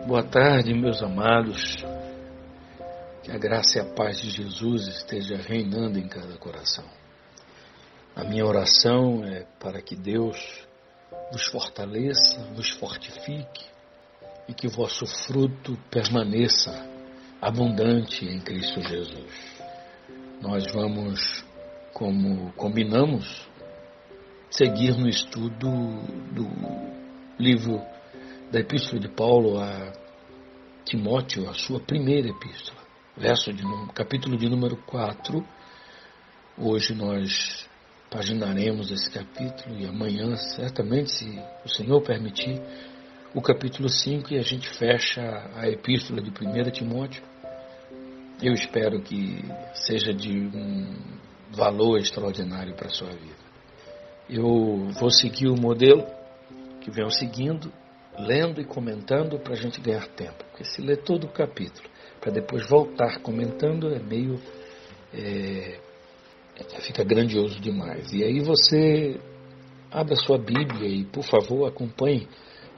Boa tarde, meus amados. Que a graça e a paz de Jesus esteja reinando em cada coração. A minha oração é para que Deus vos fortaleça, vos fortifique e que o vosso fruto permaneça abundante em Cristo Jesus. Nós vamos, como combinamos, seguir no estudo do livro da Epístola de Paulo a Timóteo, a sua primeira epístola, capítulo de número 4. Hoje nós paginaremos esse capítulo e amanhã, certamente, se o Senhor permitir, o capítulo 5 e a gente fecha a epístola de 1 Timóteo. Eu espero que seja de um valor extraordinário para a sua vida. Eu vou seguir o modelo que venho seguindo, lendo e comentando para a gente ganhar tempo. Porque se ler todo o capítulo para depois voltar comentando é meio... fica grandioso demais. E aí você abre a sua Bíblia e, por favor, acompanhe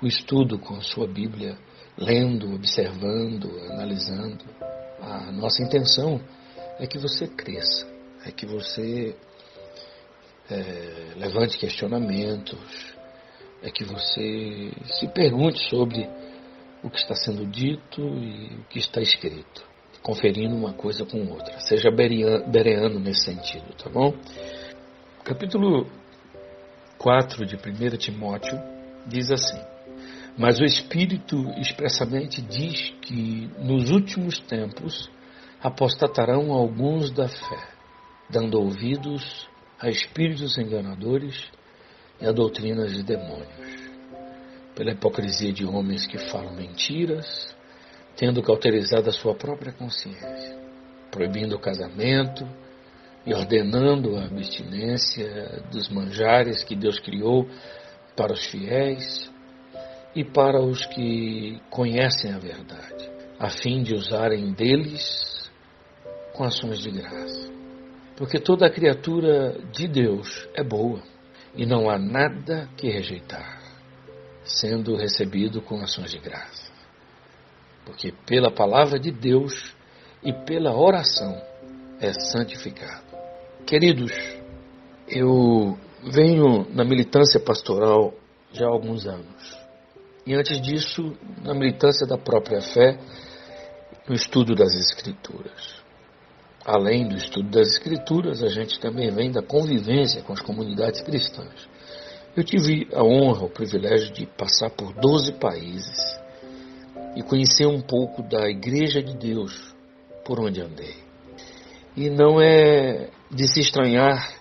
o estudo com a sua Bíblia, lendo, observando, analisando. A nossa intenção é que você cresça, é que você levante questionamentos, é que você se pergunte sobre o que está sendo dito e o que está escrito, conferindo uma coisa com outra. Seja bereano nesse sentido, tá bom? Capítulo 4 de 1 Timóteo diz assim: mas o Espírito expressamente diz que nos últimos tempos apostatarão alguns da fé, dando ouvidos a espíritos enganadores e a doutrinas de demônios, pela hipocrisia de homens que falam mentiras, tendo cauterizado a sua própria consciência, proibindo o casamento e ordenando a abstinência dos manjares que Deus criou para os fiéis e para os que conhecem a verdade, a fim de usarem deles com ações de graça. Porque toda a criatura de Deus é boa, e não há nada que rejeitar, sendo recebido com ações de graça. Porque pela palavra de Deus e pela oração é santificado. Queridos, eu venho na militância pastoral já há alguns anos. E antes disso, na militância da própria fé, no estudo das Escrituras. Além do estudo das Escrituras, a gente também vem da convivência com as comunidades cristãs. Eu tive a honra, o privilégio de passar por 12 países e conhecer um pouco da Igreja de Deus por onde andei. E não é de se estranhar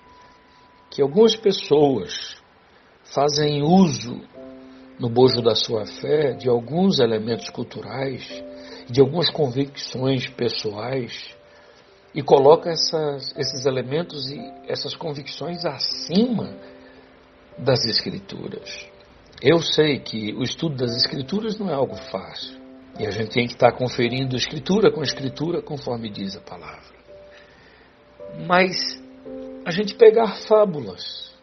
que algumas pessoas fazem uso, no bojo da sua fé, de alguns elementos culturais, de algumas convicções pessoais, e coloca esses elementos e essas convicções acima das Escrituras. Eu sei que o estudo das Escrituras não é algo fácil. E a gente tem que estar conferindo Escritura com Escritura, conforme diz a palavra. Mas a gente pegar fábulas,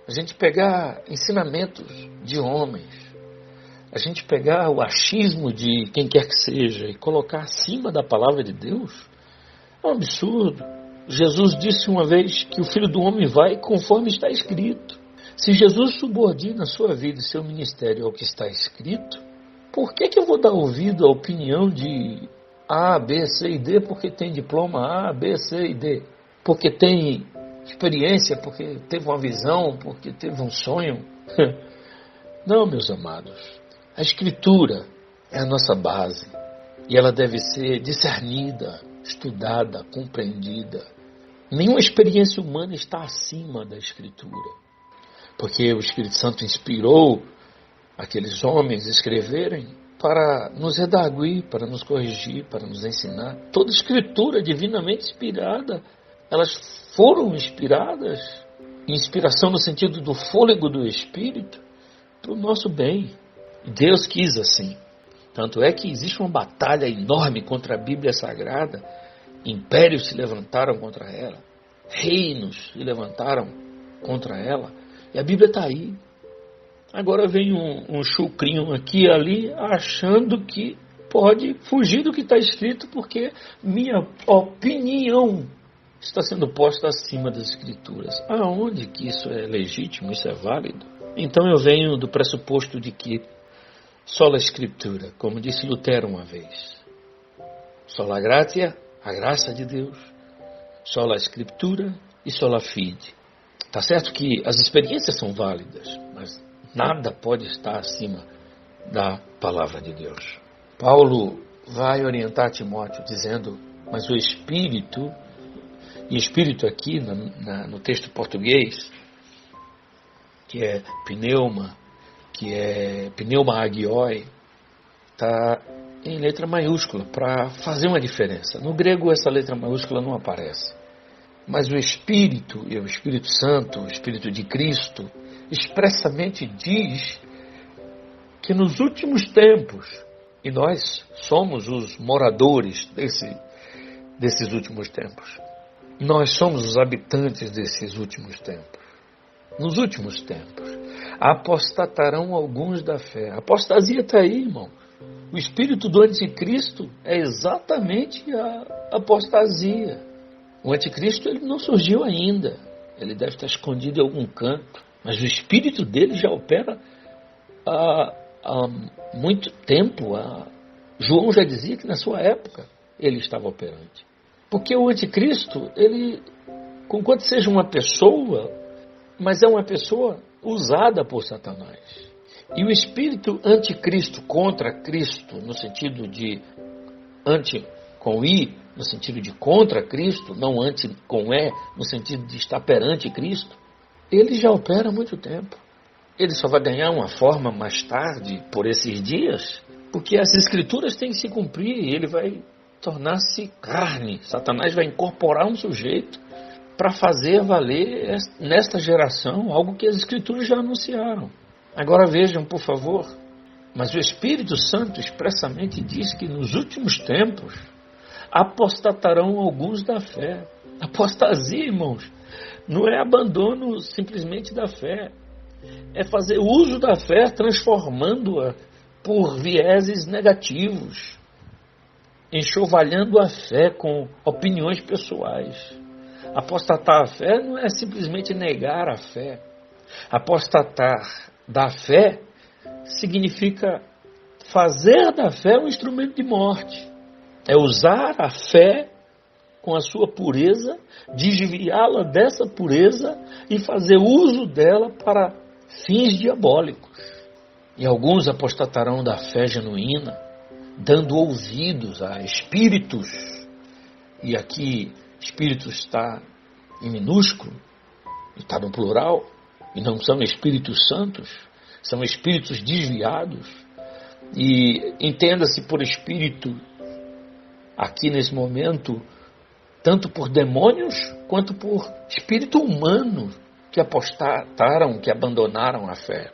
a gente pegar ensinamentos de homens, a gente pegar o achismo de quem quer que seja e colocar acima da palavra de Deus, é um absurdo. Jesus disse uma vez que o Filho do Homem vai conforme está escrito. Se Jesus subordina a sua vida e seu ministério ao que está escrito, por que eu vou dar ouvido à opinião de A, B, C e D porque tem diploma A, B, C e D? Porque tem experiência, porque teve uma visão, porque teve um sonho? Não, meus amados. A Escritura é a nossa base e ela deve ser discernida, estudada, compreendida. Nenhuma experiência humana está acima da Escritura, porque o Espírito Santo inspirou aqueles homens a escreverem para nos redarguir, para nos corrigir, para nos ensinar. Toda Escritura divinamente inspirada, elas foram inspiradas, inspiração no sentido do fôlego do Espírito, para o nosso bem. Deus quis assim. Tanto é que existe uma batalha enorme contra a Bíblia Sagrada. Impérios se levantaram contra ela. Reinos se levantaram contra ela. E a Bíblia está aí. Agora vem um chucrinho aqui e ali, achando que pode fugir do que está escrito porque minha opinião está sendo posta acima das Escrituras. Aonde que isso é legítimo, isso é válido? Então eu venho do pressuposto de que sola Escritura, como disse Lutero uma vez, sola gratia, a graça de Deus, sola Escritura e sola fide. Tá certo que as experiências são válidas, mas nada pode estar acima da palavra de Deus. Paulo vai orientar Timóteo dizendo, mas o Espírito, e Espírito aqui no texto português, que é pneuma, que é pneuma agioi, está em letra maiúscula para fazer uma diferença. No grego essa letra maiúscula não aparece. Mas o Espírito, e o Espírito Santo, o Espírito de Cristo, expressamente diz que nos últimos tempos, e nós somos os moradores desses últimos tempos, nós somos os habitantes desses últimos tempos. Nos últimos tempos, apostatarão alguns da fé. A apostasia está aí, irmão. O espírito do anticristo é exatamente a apostasia. O anticristo ele não surgiu ainda. Ele deve estar escondido em algum canto. Mas o espírito dele já opera há muito tempo. João já dizia que na sua época ele estava operante. Porque o anticristo, ele, conquanto seja uma pessoa, mas é uma pessoa usada por Satanás. E o espírito anticristo contra Cristo, no sentido de anti com I, no sentido de contra Cristo, não anti com E, no sentido de estar perante Cristo, ele já opera há muito tempo. Ele só vai ganhar uma forma mais tarde, por esses dias, porque as escrituras têm que se cumprir e ele vai tornar-se carne. Satanás vai incorporar um sujeito para fazer valer nesta geração algo que as escrituras já anunciaram. Agora vejam, por favor, mas o Espírito Santo expressamente diz que nos últimos tempos apostatarão alguns da fé. Apostasia, irmãos, não é abandono simplesmente da fé, é fazer uso da fé transformando-a por vieses negativos, enxovalhando a fé com opiniões pessoais. Apostatar a fé não é simplesmente negar a fé. Apostatar da fé significa fazer da fé um instrumento de morte. É usar a fé com a sua pureza, desviá-la dessa pureza e fazer uso dela para fins diabólicos. E alguns apostatarão da fé genuína, dando ouvidos a espíritos, e aqui espíritos está em minúsculo, está no plural, e não são espíritos santos, são espíritos desviados. E entenda-se por espírito, aqui nesse momento, tanto por demônios, quanto por espírito humano, que apostataram, que abandonaram a fé,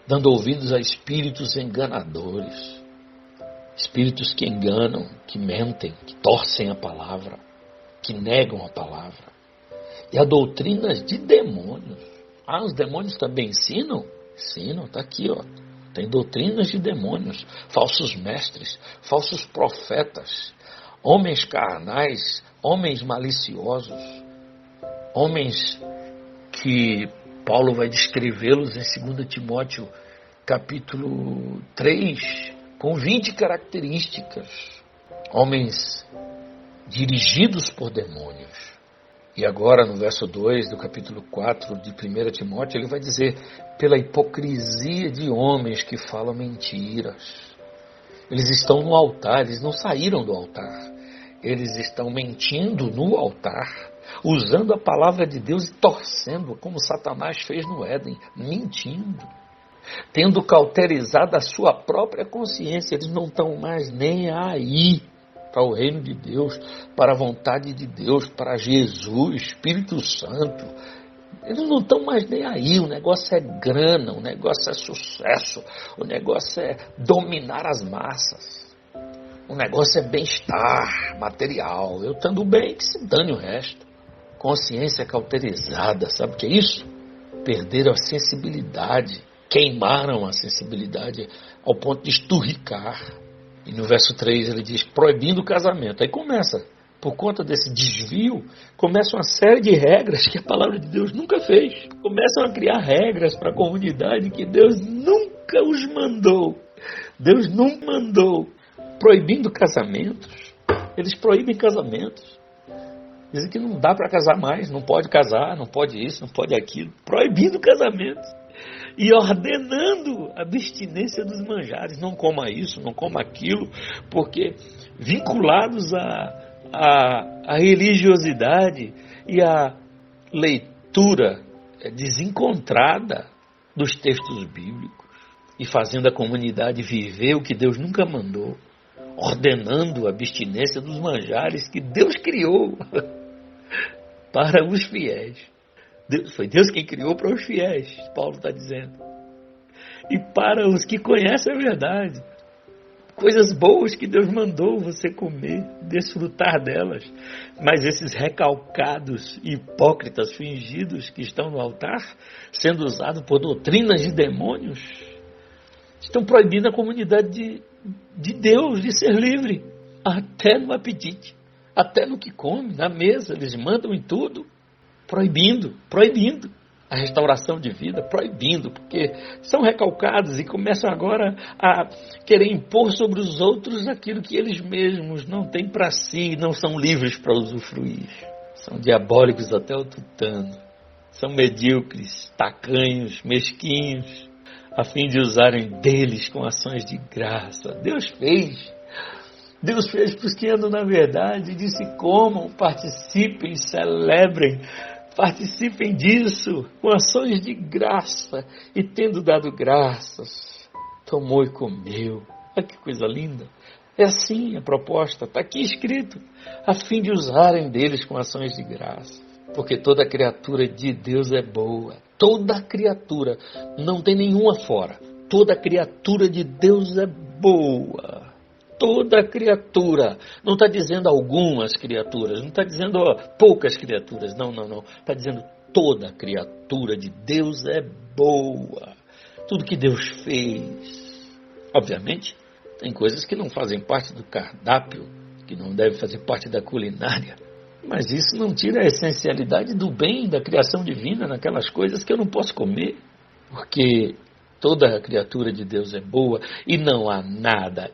dando ouvidos a espíritos enganadores, espíritos que enganam, que mentem, que torcem a palavra, que negam a palavra, e a doutrinas de demônios. Os demônios também ensinam? Ensinam, está aqui, ó. Tem doutrinas de demônios, falsos mestres, falsos profetas, homens carnais, homens maliciosos, homens que Paulo vai descrevê-los em 2 Timóteo capítulo 3, com 20 características. Homens dirigidos por demônios. E agora no verso 2 do capítulo 4 de 1 Timóteo, ele vai dizer, pela hipocrisia de homens que falam mentiras. Eles estão no altar, eles não saíram do altar. Eles estão mentindo no altar, usando a palavra de Deus e torcendo, como Satanás fez no Éden, mentindo. Tendo cauterizado a sua própria consciência, eles não estão mais nem aí para o reino de Deus, para a vontade de Deus, para Jesus, Espírito Santo. Eles não estão mais nem aí, o negócio é grana, o negócio é sucesso, o negócio é dominar as massas. O negócio é bem-estar material. Eu estando bem, que se dane o resto. Consciência cauterizada, sabe o que é isso? Perderam a sensibilidade, queimaram a sensibilidade ao ponto de esturricar. E no verso 3 ele diz, proibindo o casamento. Aí começa, por conta desse desvio, começa uma série de regras que a palavra de Deus nunca fez. Começam a criar regras para a comunidade que Deus nunca os mandou. Deus não mandou. Proibindo casamentos. Eles proíbem casamentos. Dizem que não dá para casar mais, não pode casar, não pode isso, não pode aquilo. Proibindo casamentos. E ordenando a abstinência dos manjares. Não coma isso, não coma aquilo, porque vinculados à religiosidade e à leitura desencontrada dos textos bíblicos e fazendo a comunidade viver o que Deus nunca mandou, ordenando a abstinência dos manjares que Deus criou para os fiéis. Foi Deus quem criou para os fiéis, Paulo está dizendo. E para os que conhecem a verdade. Coisas boas que Deus mandou você comer, desfrutar delas. Mas esses recalcados, hipócritas, fingidos que estão no altar, sendo usados por doutrinas de demônios, estão proibindo a comunidade de Deus de ser livre. Até no apetite, até no que come, na mesa, eles mandam em tudo. Proibindo a restauração de vida, proibindo, porque são recalcados e começam agora a querer impor sobre os outros aquilo que eles mesmos não têm para si, não são livres para usufruir. São diabólicos até o tutano, são medíocres, tacanhos, mesquinhos, a fim de usarem deles com ações de graça. Deus fez para os que andam na verdade, disse comam, participem, celebrem, participem disso com ações de graça, e tendo dado graças, tomou e comeu. Olha que coisa linda. É assim a proposta, está aqui escrito, a fim de usarem deles com ações de graça. Porque toda criatura de Deus é boa. Toda criatura, não tem nenhuma fora. Toda criatura de Deus é boa. Toda criatura, não está dizendo algumas criaturas, não está dizendo poucas criaturas, não. Está dizendo toda criatura de Deus é boa. Tudo que Deus fez. Obviamente, tem coisas que não fazem parte do cardápio, que não devem fazer parte da culinária, mas isso não tira a essencialidade do bem, da criação divina, naquelas coisas que eu não posso comer, porque toda criatura de Deus é boa e não há nada,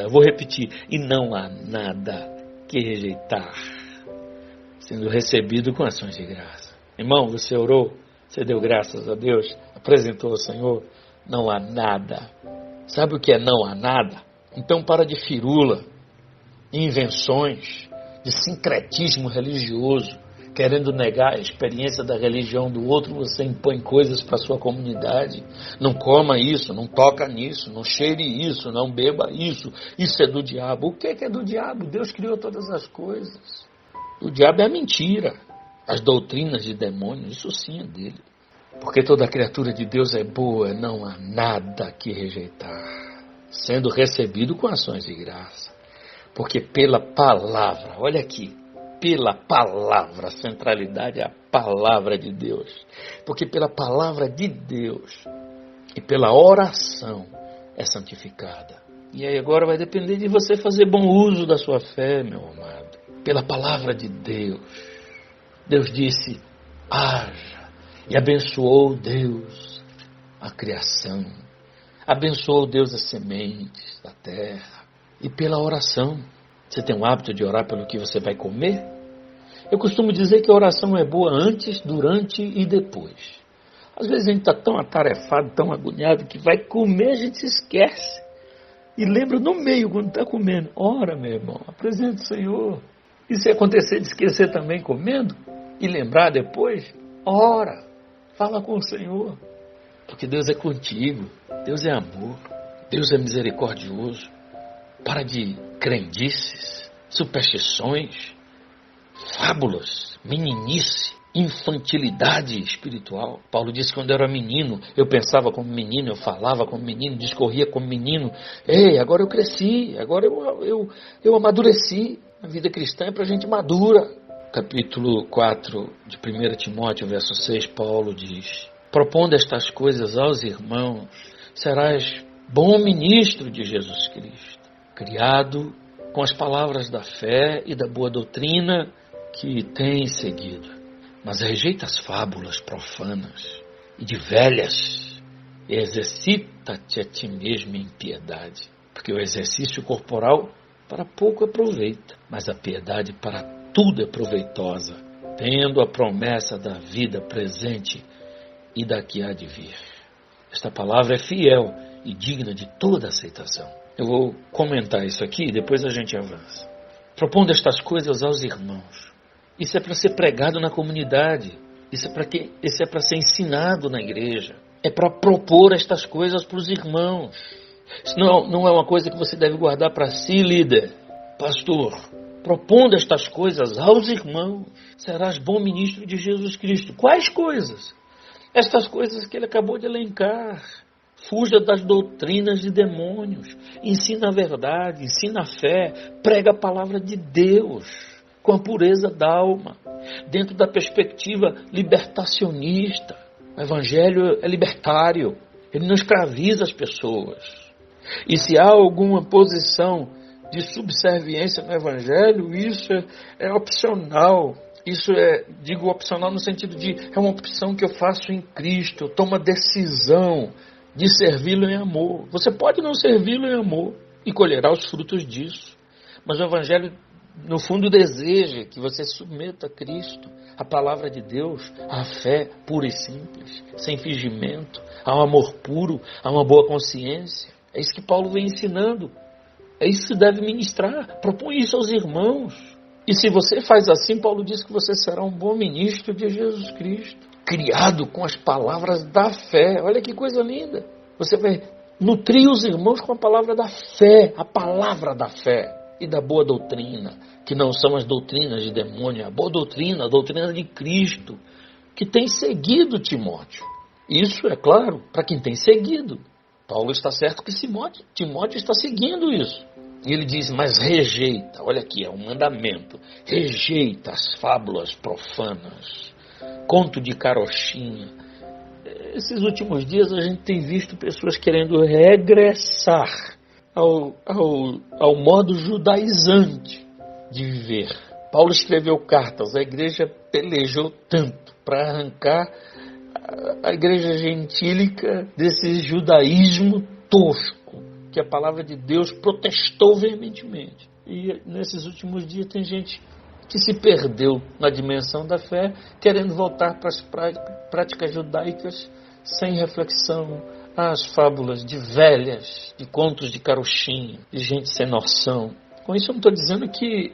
vou repetir, e não há nada que rejeitar, sendo recebido com ações de graça. Irmão, você orou, você deu graças a Deus, apresentou ao Senhor, não há nada. Sabe o que é não há nada? Então para de firula, invenções, de sincretismo religioso, querendo negar a experiência da religião do outro, você impõe coisas para a sua comunidade. Não coma isso, não toca nisso, não cheire isso, não beba isso. Isso é do diabo. O que é do diabo? Deus criou todas as coisas. O diabo é a mentira. As doutrinas de demônios, isso sim é dele. Porque toda criatura de Deus é boa, não há nada que rejeitar, sendo recebido com ações de graça. Porque pela palavra, olha aqui, pela palavra, a centralidade é a palavra de Deus. Porque pela palavra de Deus e pela oração é santificada. E aí agora vai depender de você fazer bom uso da sua fé, meu amado. Pela palavra de Deus. Deus disse, haja. E abençoou Deus a criação. Abençoou Deus as sementes da terra. E pela oração. Você tem o hábito de orar pelo que você vai comer? Eu costumo dizer que a oração é boa antes, durante e depois. Às vezes a gente está tão atarefado, tão agoniado, que vai comer, a gente se esquece. E lembra no meio, quando está comendo. Ora, meu irmão, apresente o Senhor. E se acontecer de esquecer também comendo, e lembrar depois, ora, fala com o Senhor. Porque Deus é contigo, Deus é amor, Deus é misericordioso. Para de crendices, superstições, fábulas, meninice, infantilidade espiritual. Paulo disse que quando eu era menino, eu pensava como menino, eu falava como menino, discorria como menino. Ei, agora eu cresci, agora eu amadureci. A vida cristã é para gente madura. Capítulo 4 de 1 Timóteo, verso 6, Paulo diz, propondo estas coisas aos irmãos, serás bom ministro de Jesus Cristo, criado com as palavras da fé e da boa doutrina que tem seguido, mas rejeita as fábulas profanas e de velhas, e exercita-te a ti mesmo em piedade, porque o exercício corporal para pouco aproveita, mas a piedade para tudo é proveitosa, tendo a promessa da vida presente e da que há de vir. Esta palavra é fiel e digna de toda aceitação. Eu vou comentar isso aqui e depois a gente avança. Propondo estas coisas aos irmãos. Isso é para ser pregado na comunidade. Isso é para ser ensinado na igreja. É para propor estas coisas para os irmãos. Isso não é uma coisa que você deve guardar para si, líder, pastor. Propondo estas coisas aos irmãos, serás bom ministro de Jesus Cristo. Quais coisas? Estas coisas que ele acabou de elencar. Fuja das doutrinas de demônios, ensina a verdade, ensina a fé, prega a palavra de Deus, com a pureza da alma, dentro da perspectiva libertacionista. O Evangelho é libertário, ele não escraviza as pessoas. E se há alguma posição de subserviência no Evangelho, isso é opcional. Isso digo opcional no sentido de, é uma opção que eu faço em Cristo, eu tomo a decisão de servi-lo em amor. Você pode não servi-lo em amor e colherá os frutos disso. Mas o Evangelho, no fundo, deseja que você submeta a Cristo, a palavra de Deus, a fé pura e simples, sem fingimento, ao amor puro, a uma boa consciência. É isso que Paulo vem ensinando. É isso que deve ministrar. Propõe isso aos irmãos. E se você faz assim, Paulo diz que você será um bom ministro de Jesus Cristo, criado com as palavras da fé. Olha que coisa linda. Você vai nutrir os irmãos com a palavra da fé, a palavra da fé e da boa doutrina, que não são as doutrinas de demônio, a boa doutrina, a doutrina de Cristo, que tem seguido Timóteo. Isso é claro, para quem tem seguido. Paulo está certo que Timóteo está seguindo isso. E ele diz, mas rejeita, olha aqui, é um mandamento, rejeita as fábulas profanas, conto de carochinha. Esses últimos dias a gente tem visto pessoas querendo regressar ao modo judaizante de viver. Paulo escreveu cartas, a igreja pelejou tanto para arrancar a igreja gentílica desse judaísmo tosco, que a palavra de Deus protestou veementemente. E nesses últimos dias tem gente que se perdeu na dimensão da fé, querendo voltar para as práticas judaicas sem reflexão, às fábulas de velhas, de contos de carochinha, de gente sem noção. Com isso eu não estou dizendo que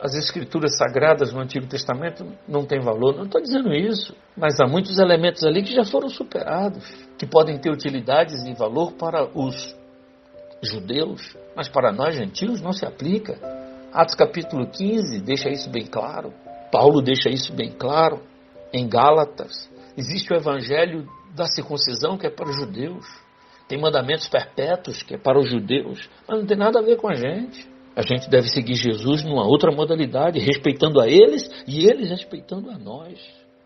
as escrituras sagradas no Antigo Testamento não têm valor, não estou dizendo isso, mas há muitos elementos ali que já foram superados, que podem ter utilidades e valor para os judeus, mas para nós gentios não se aplica. Atos capítulo 15 deixa isso bem claro, Paulo deixa isso bem claro, em Gálatas existe o evangelho da circuncisão que é para os judeus, tem mandamentos perpétuos que é para os judeus, mas não tem nada a ver com a gente. A gente deve seguir Jesus numa outra modalidade, respeitando a eles e eles respeitando a nós.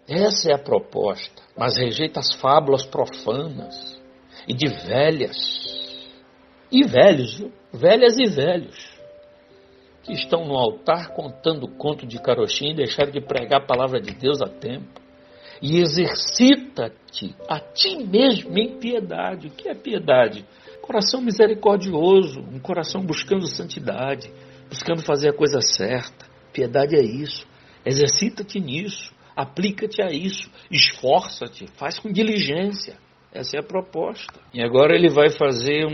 Essa é a proposta, mas rejeita as fábulas profanas e de velhas e velhos, viu? Velhas e velhos, que estão no altar contando conto de carochinha e deixaram de pregar a palavra de Deus a tempo. E exercita-te a ti mesmo em piedade. O que é piedade? Coração misericordioso, um coração buscando santidade, buscando fazer a coisa certa. Piedade é isso. Exercita-te nisso, aplica-te a isso, esforça-te, faz com diligência. Essa é a proposta. E agora ele vai fazer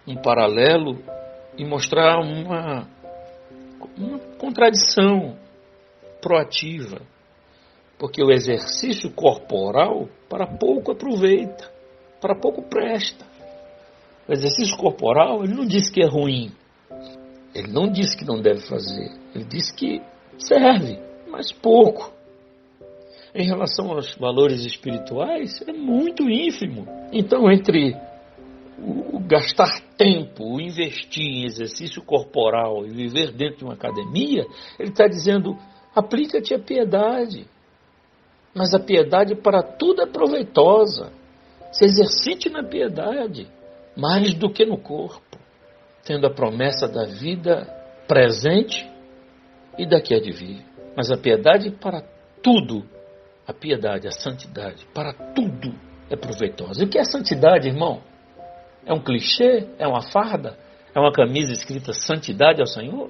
um paralelo e mostrar uma contradição proativa. Porque o exercício corporal para pouco aproveita, para pouco presta. O exercício corporal, ele não diz que é ruim. Ele não diz que não deve fazer. Ele diz que serve, mas pouco. Em relação aos valores espirituais, é muito ínfimo. Então, entre o gastar tempo, o investir em exercício corporal e viver dentro de uma academia, ele está dizendo, aplica-te a piedade. Mas a piedade para tudo é proveitosa. Se exercite na piedade, mais do que no corpo. tendo a promessa da vida presente e daqui a de vir. Mas a piedade para tudo, a piedade, a santidade, para tudo é proveitosa. E o que é santidade, irmão? É um clichê? É uma farda? É uma camisa escrita santidade ao Senhor?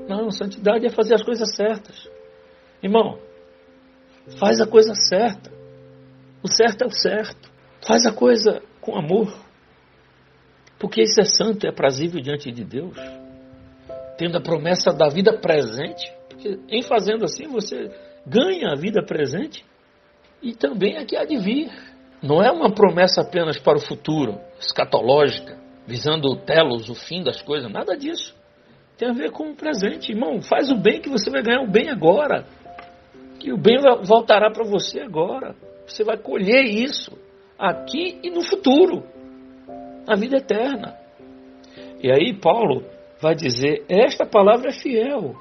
Não, santidade é fazer as coisas certas. Irmão, faz a coisa certa. O certo é o certo. Faz a coisa com amor. Porque isso é santo, é aprazível diante de Deus. Tendo a promessa da vida presente. Porque em fazendo assim você ganha a vida presente e também a que há de vir. Não é uma promessa apenas para o futuro, escatológica, visando o telos, o fim das coisas. Nada disso. Tem a ver com o presente. Irmão, faz o bem que você vai ganhar o bem agora. Que o bem voltará para você agora. Você vai colher isso aqui e no futuro. Na vida eterna. E aí Paulo vai dizer, esta palavra é fiel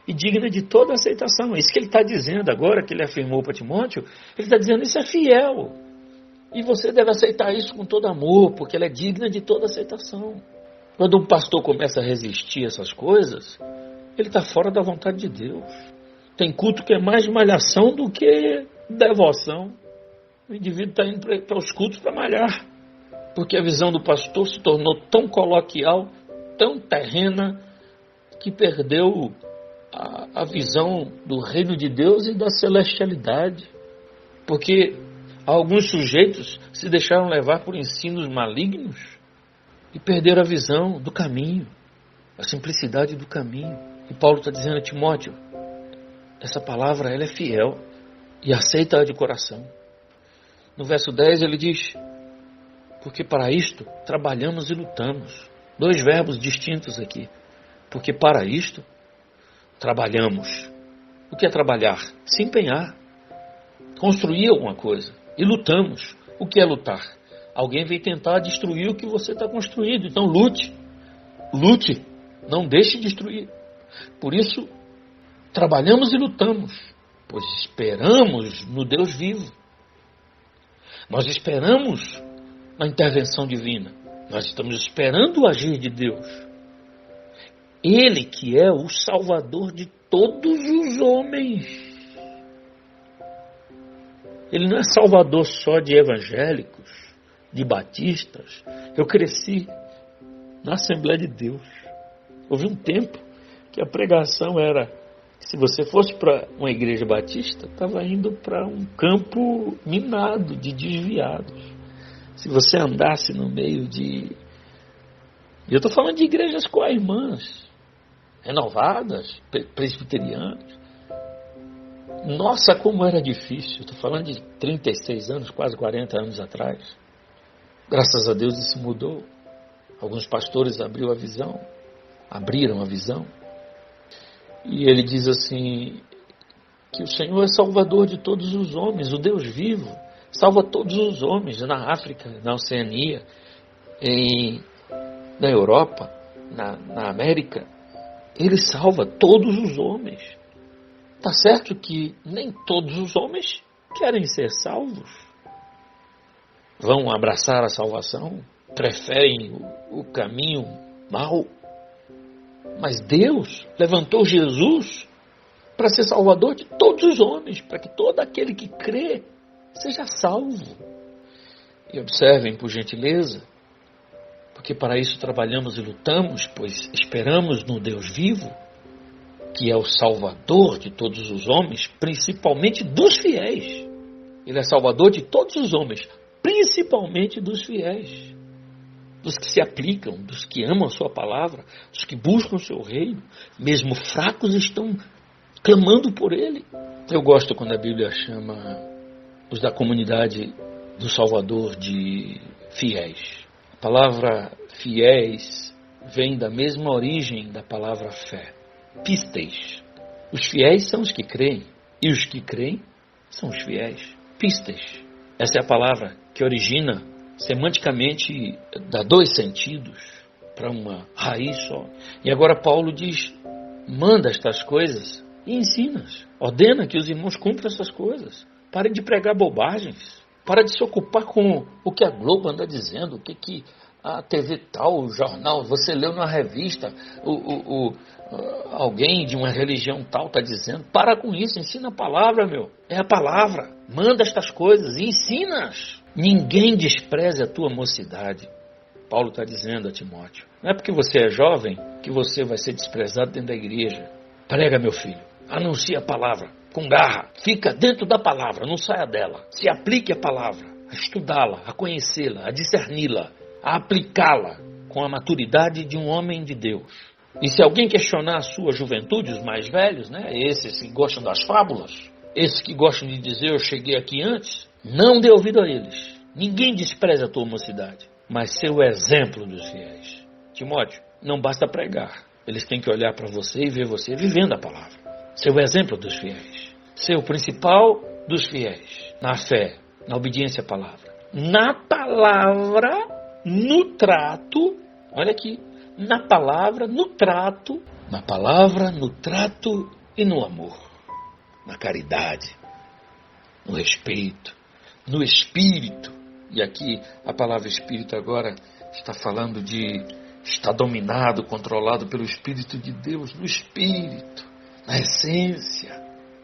e digna de toda aceitação. Isso que ele está dizendo agora, que ele afirmou para Timóteo, ele está dizendo, isso é fiel. E você deve aceitar isso com todo amor, porque ela é digna de toda aceitação. Quando um pastor começa a resistir a essas coisas, ele está fora da vontade de Deus. Tem culto que é mais malhação do que devoção. O indivíduo está indo para os cultos para malhar. Porque a visão do pastor se tornou tão coloquial, tão terrena, que perdeu a visão do reino de Deus e da celestialidade. Porque alguns sujeitos se deixaram levar por ensinos malignos e perderam a visão do caminho, a simplicidade do caminho. E Paulo está dizendo a Timóteo, essa palavra ela é fiel e aceita-a de coração. No verso 10 ele diz, porque para isto trabalhamos e lutamos. 2 verbos distintos aqui. Porque para isto trabalhamos. O que é trabalhar? Se empenhar. Construir alguma coisa. E lutamos. O que é lutar? Alguém vem tentar destruir o que você está construindo. Então lute. Lute. Não deixe destruir. Por isso, trabalhamos e lutamos. Pois esperamos no Deus vivo. Nós esperamos na intervenção divina. Nós estamos esperando o agir de Deus. Ele que é o Salvador de todos os homens. Ele não é salvador só de evangélicos, de batistas. Eu cresci na Assembleia de Deus. Houve um tempo que a pregação era, se você fosse para uma igreja batista, estava indo para um campo minado de desviados. Se você andasse no meio de... Eu estou falando de igrejas co-irmãs, renovadas, presbiterianas. Nossa, como era difícil. Estou falando de 36 anos, quase 40 anos atrás. Graças a Deus isso mudou. Alguns pastores abriram a visão. E ele diz assim, que o Senhor é salvador de todos os homens, o Deus vivo. Salva todos os homens, na África, na Oceania, na Europa, na América. Ele salva todos os homens. Está certo que nem todos os homens querem ser salvos. Vão abraçar a salvação, preferem o caminho mau. Mas Deus levantou Jesus para ser salvador de todos os homens, para que todo aquele que crê seja salvo. E observem, por gentileza, porque para isso trabalhamos e lutamos, pois esperamos no Deus vivo, que é o Salvador de todos os homens, principalmente dos fiéis. Ele é Salvador de todos os homens, principalmente dos fiéis, dos que se aplicam, dos que amam a sua palavra, dos que buscam o seu reino, mesmo fracos estão clamando por ele. Eu gosto quando a Bíblia chama os da comunidade do Salvador de fiéis. A palavra fiéis vem da mesma origem da palavra fé. Pistes. Os fiéis são os que creem. E os que creem são os fiéis. Pistes. Essa é a palavra que origina, semanticamente, dá 2 sentidos para uma raiz só. E agora Paulo diz, manda estas coisas e ensina-as. Ordena que os irmãos cumpram essas coisas. Pare de pregar bobagens. Para de se ocupar com o que a Globo anda dizendo, o que a TV tal, o jornal, você leu numa revista, alguém de uma religião tal está dizendo. Para com isso, ensina a palavra, meu. É a palavra. Manda estas coisas e ensina-as. Ninguém despreze a tua mocidade. Paulo está dizendo a Timóteo. Não é porque você é jovem que você vai ser desprezado dentro da igreja. Prega, meu filho. Anuncia a palavra com garra. Fica dentro da palavra, não saia dela. Se aplique a palavra, a estudá-la, a conhecê-la, a discerni-la, a aplicá-la com a maturidade de um homem de Deus. E se alguém questionar a sua juventude, os mais velhos, né, esses que gostam das fábulas, esses que gostam de dizer eu cheguei aqui antes, não dê ouvido a eles. Ninguém despreza a tua mocidade, mas ser o exemplo dos fiéis. Timóteo, não basta pregar. Eles têm que olhar para você e ver você vivendo a palavra. Ser o exemplo dos fiéis. Ser o principal dos fiéis. Na fé, na obediência à palavra. Na palavra, no trato. Olha aqui. Na palavra, no trato. Na palavra, no trato e no amor. Na caridade. No respeito. No espírito. E aqui a palavra espírito agora está falando de estar dominado, controlado pelo Espírito de Deus, no espírito, na essência.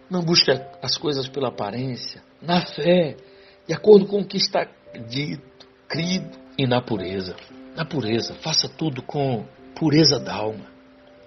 Não busca as coisas pela aparência, na fé, de acordo com o que está dito, crido, e na pureza. Na pureza, faça tudo com pureza da alma,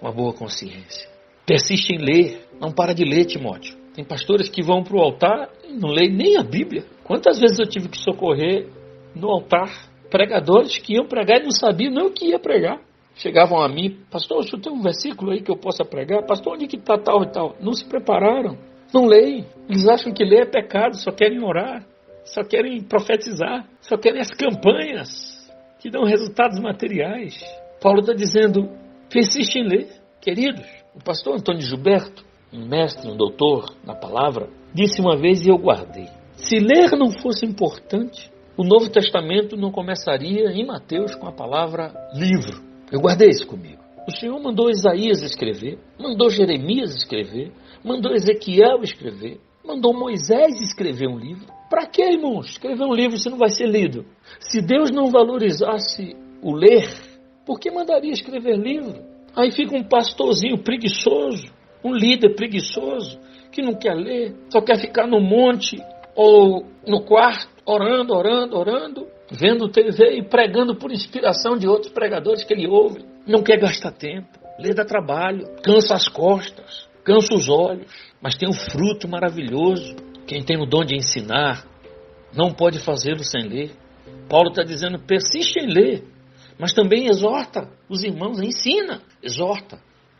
uma boa consciência. Persiste em ler, não para de ler, Timóteo. Tem pastores que vão para o altar e não leem nem a Bíblia. Quantas vezes eu tive que socorrer no altar pregadores que iam pregar e não sabiam nem o que ia pregar. Chegavam a mim, pastor, o senhor tem um versículo aí que eu possa pregar? Pastor, onde que está tal e tal? Não se prepararam, não leem. Eles acham que ler é pecado, só querem orar, só querem profetizar, só querem as campanhas que dão resultados materiais. Paulo está dizendo, persiste em ler, queridos. O pastor Antônio Gilberto, um mestre, um doutor na palavra, disse uma vez e eu guardei. Se ler não fosse importante, o Novo Testamento não começaria em Mateus com a palavra livro. Eu guardei isso comigo. O Senhor mandou Isaías escrever, mandou Jeremias escrever, mandou Ezequiel escrever, mandou Moisés escrever um livro. Para que, irmãos, escrever um livro se não vai ser lido? Se Deus não valorizasse o ler, por que mandaria escrever livro? Aí fica um pastorzinho preguiçoso, um líder preguiçoso, que não quer ler, só quer ficar no monte ou no quarto, orando, vendo TV e pregando por inspiração de outros pregadores que ele ouve. Não quer gastar tempo, ler dá trabalho, cansa as costas, cansa os olhos, mas tem um fruto maravilhoso. Quem tem o dom de ensinar não pode fazê-lo sem ler. Paulo está dizendo, persiste em ler, mas também exorta os irmãos, ensina, exorta,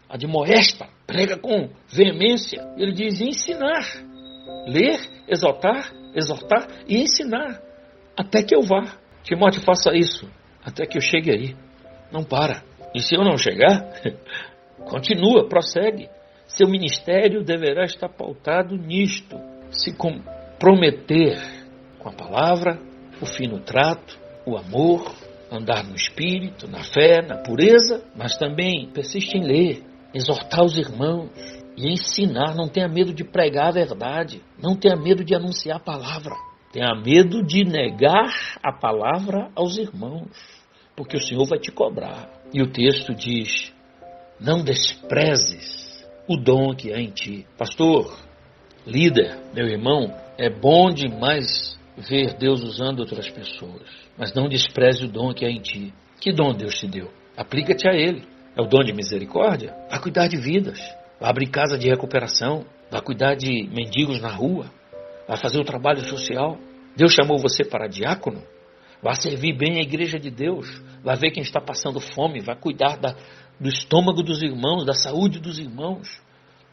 admoesta, prega com veemência. Ele diz ensinar, ler, exortar e ensinar, até que eu vá. Timóteo, faça isso, até que eu chegue aí. Não para. E se eu não chegar, continua, prossegue. Seu ministério deverá estar pautado nisto. Se comprometer com a palavra, o fino trato, o amor, andar no espírito, na fé, na pureza, mas também persiste em ler, exortar os irmãos e ensinar. Não tenha medo de pregar a verdade, não tenha medo de anunciar a palavra, tenha medo de negar a palavra aos irmãos, porque o Senhor vai te cobrar. E o texto diz, não desprezes o dom que há em ti. Pastor, líder, meu irmão, é bom demais ver Deus usando outras pessoas, mas não despreze o dom que há em ti. Que dom Deus te deu? Aplica-te a ele. É o dom de misericórdia? Vai cuidar de vidas, vai abrir casa de recuperação, vai cuidar de mendigos na rua, vai fazer o trabalho social. Deus chamou você para diácono? Vai servir bem a igreja de Deus, vai ver quem está passando fome, vai cuidar do estômago dos irmãos, da saúde dos irmãos,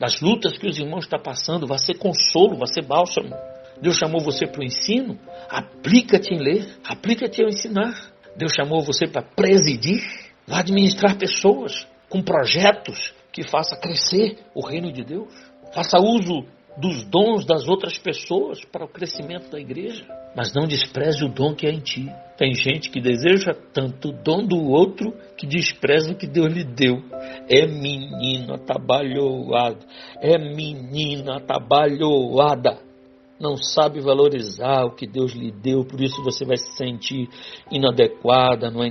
das lutas que os irmãos estão passando, vai ser consolo, vai ser bálsamo. Deus chamou você para o ensino? Aplica-te em ler, aplica-te a ensinar. Deus chamou você para presidir, vai administrar pessoas com projetos que faça crescer o reino de Deus. Faça uso dos dons das outras pessoas para o crescimento da igreja, mas não despreze o dom que é em ti. Tem gente que deseja tanto o dom do outro que despreza o que Deus lhe deu. É menino atabalhoado, é menina atabalhoada. não sabe valorizar o que Deus lhe deu, por isso você vai se sentir inadequada, numa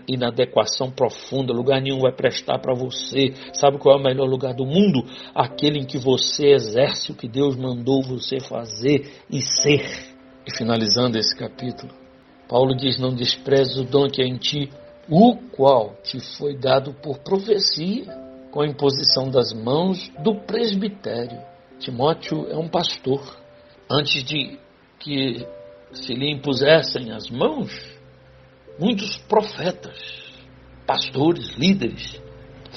inadequação profunda, lugar nenhum vai prestar para você. Sabe qual é o melhor lugar do mundo? Aquele em que você exerce o que Deus mandou você fazer e ser. E finalizando esse capítulo, Paulo diz: não desprezes o dom que é em ti, o qual te foi dado por profecia, com a imposição das mãos do presbitério. Timóteo é um pastor. Antes de que se lhe impusessem as mãos, muitos profetas, pastores, líderes,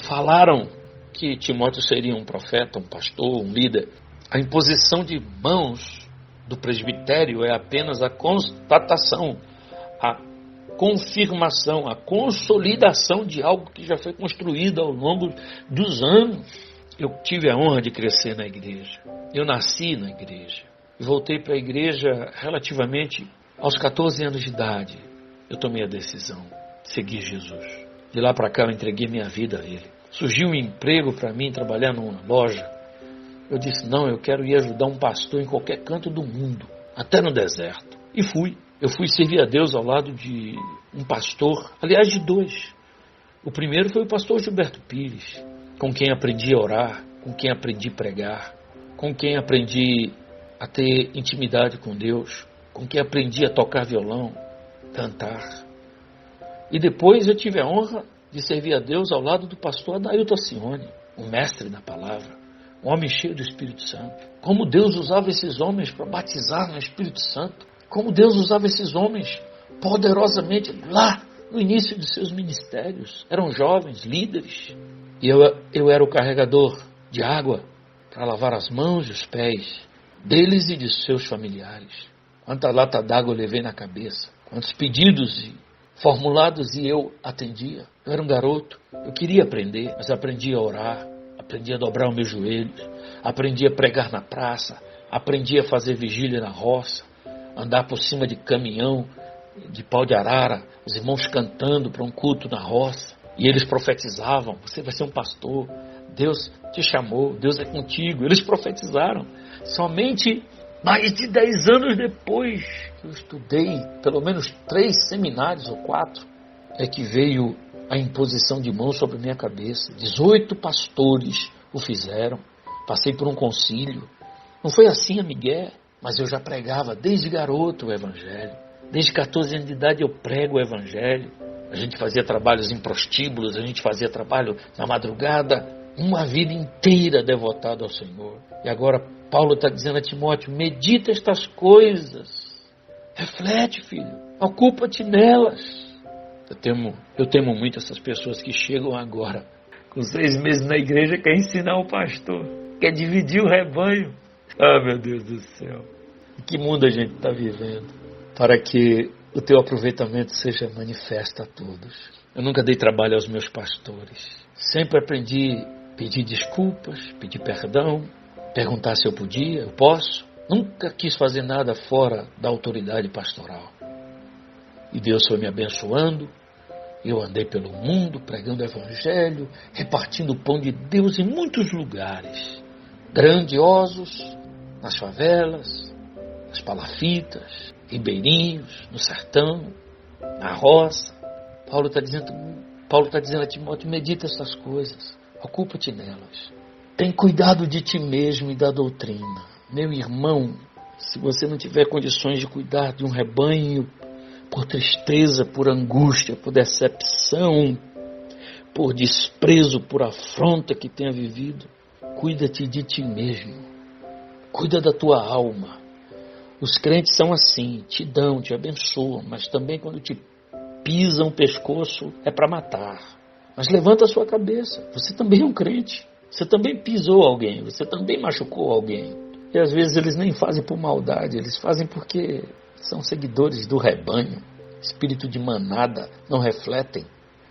falaram que Timóteo seria um profeta, um pastor, um líder. A imposição de mãos do presbitério é apenas a constatação, a confirmação, a consolidação de algo que já foi construído ao longo dos anos. Eu tive a honra de crescer na igreja. Eu nasci na igreja. E voltei para a igreja relativamente aos 14 anos de idade. Eu tomei a decisão de seguir Jesus. De lá para cá eu entreguei minha vida a Ele. Surgiu um emprego para mim, trabalhar numa loja. Eu disse: não, eu quero ir ajudar um pastor em qualquer canto do mundo, até no deserto. E fui. Eu fui servir a Deus ao lado de um pastor, aliás de dois. O primeiro foi o pastor Gilberto Pires, com quem aprendi a orar, com quem aprendi a pregar, com quem aprendi a ter intimidade com Deus, com quem aprendi a tocar violão, cantar. E depois eu tive a honra de servir a Deus ao lado do pastor Adailton Alcione, um mestre da palavra, um homem cheio do Espírito Santo. Como Deus usava esses homens para batizar no Espírito Santo. Como Deus usava esses homens poderosamente lá no início de seus ministérios. Eram jovens, líderes. E eu era o carregador de água para lavar as mãos e os pés deles e de seus familiares. Quanta lata d'água eu levei na cabeça. Quantos pedidos formulados e eu atendia. Eu era um garoto. Eu queria aprender, mas aprendi a orar. Aprendi a dobrar os meus joelhos. Aprendi a pregar na praça. Aprendi a fazer vigília na roça. Andar por cima de caminhão, de pau de arara, os irmãos cantando para um culto na roça, e eles profetizavam: você vai ser um pastor, Deus te chamou, Deus é contigo. Eles profetizaram. Somente mais de 10 anos depois que eu estudei, pelo menos 3 seminários ou 4, é que veio a imposição de mãos sobre minha cabeça. 18 pastores o fizeram. Passei por um concílio. Não foi assim a migué. Mas eu já pregava desde garoto o Evangelho. Desde 14 anos de idade eu prego o Evangelho. A gente fazia trabalhos em prostíbulos, a gente fazia trabalho na madrugada, uma vida inteira devotada ao Senhor. E agora Paulo está dizendo a Timóteo: medita estas coisas, reflete, filho, ocupa-te nelas. Eu temo muito essas pessoas que chegam agora, com 6 meses na igreja, quer ensinar o pastor, quer dividir o rebanho. Ah, meu Deus do céu, em que mundo a gente está vivendo, para que o teu aproveitamento seja manifesto a todos. Eu nunca dei trabalho aos meus pastores, sempre aprendi a pedir desculpas, pedir perdão, perguntar se eu podia, eu posso. Nunca quis fazer nada fora da autoridade pastoral. E Deus foi me abençoando. Eu andei pelo mundo pregando o Evangelho, repartindo o pão de Deus em muitos lugares grandiosos, nas favelas, nas palafitas, ribeirinhos, no sertão, na roça. Paulo está dizendo a Timóteo: medita essas coisas, ocupa-te nelas. Tem cuidado de ti mesmo e da doutrina. Meu irmão, se você não tiver condições de cuidar de um rebanho, por tristeza, por angústia, por decepção, por desprezo, por afronta que tenha vivido, cuida-te de ti mesmo. Cuida da tua alma. Os crentes são assim, te dão, te abençoam, mas também quando te pisam o pescoço é para matar. Mas levanta a sua cabeça, você também é um crente. Você também pisou alguém, você também machucou alguém. E às vezes eles nem fazem por maldade, eles fazem porque são seguidores do rebanho. Espírito de manada, não refletem.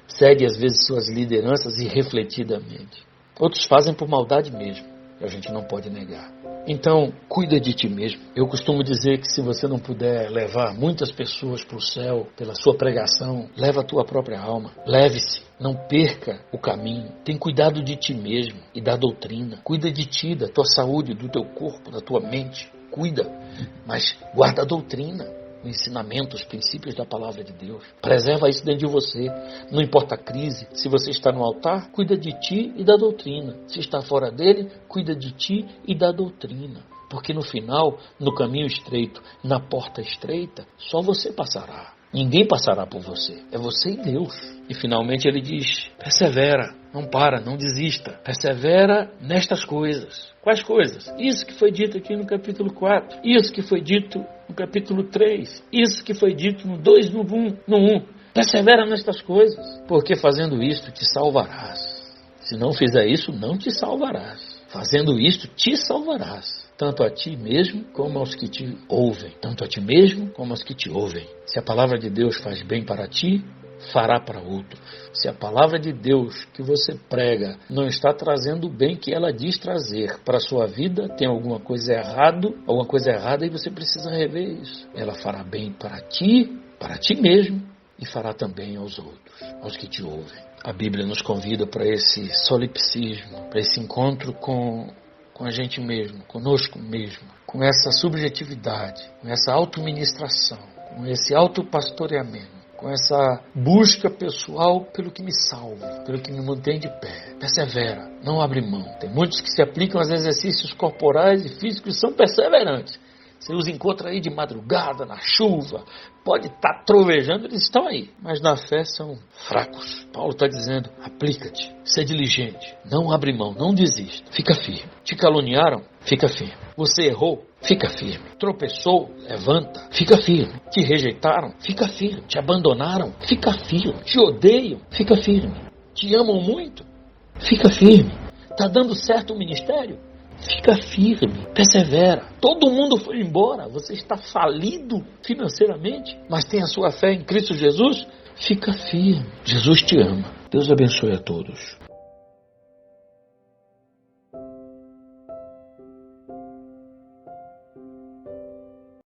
Segue às vezes suas lideranças irrefletidamente. Outros fazem por maldade mesmo, que a gente não pode negar. Então, cuida de ti mesmo. Eu costumo dizer que se você não puder levar muitas pessoas para o céu pela sua pregação, leva a tua própria alma. Leve-se, não perca o caminho. Tem cuidado de ti mesmo e da doutrina. Cuida de ti, da tua saúde, do teu corpo, da tua mente. cuida, mas guarda a doutrina, o ensinamento, os princípios da palavra de Deus. Preserva isso dentro de você. Não importa a crise. Se você está no altar, cuida de ti e da doutrina. Se está fora dele, cuida de ti e da doutrina. Porque no final, no caminho estreito, na porta estreita, só você passará. Ninguém passará por você. É você e Deus. E finalmente ele diz, persevera, não para, não desista. Persevera nestas coisas. Quais coisas? Isso que foi dito aqui no capítulo 4. Isso que foi dito no capítulo 3. Isso que foi dito no 2, no 1. Persevera nestas coisas. Porque fazendo isto te salvarás. Se não fizer isso, não te salvarás. Fazendo isto, te salvarás. Tanto a ti mesmo como aos que te ouvem. Tanto a ti mesmo como aos que te ouvem. Se a palavra de Deus faz bem para ti, fará para outros. Se a palavra de Deus que você prega não está trazendo o bem que ela diz trazer para a sua vida, tem alguma coisa errada e você precisa rever isso. Ela fará bem para ti mesmo e fará também aos outros, aos que te ouvem. A Bíblia nos convida para esse solipsismo, para esse encontro com a gente mesmo, conosco mesmo, com essa subjetividade, com essa autoministração, com esse autopastoreamento, com essa busca pessoal pelo que me salva, pelo que me mantém de pé. Persevera, não abre mão. Tem muitos que se aplicam aos exercícios corporais e físicos e são perseverantes. Você os encontra aí de madrugada, na chuva, pode estar trovejando, eles estão aí. Mas na fé são fracos. Paulo está dizendo, aplica-te, seja diligente, não abre mão, não desista, fica firme. Te caluniaram? Fica firme. Você errou? Fica firme. Tropeçou? Levanta, fica firme. Te rejeitaram? Fica firme. Te abandonaram? Fica firme. Te odeiam? Fica firme. Te amam muito? Fica firme. Está dando certo o ministério? Fica firme, persevera. Todo mundo foi embora, você está falido financeiramente, mas tem a sua fé em Cristo Jesus? Fica firme. Jesus te ama. Deus abençoe a todos.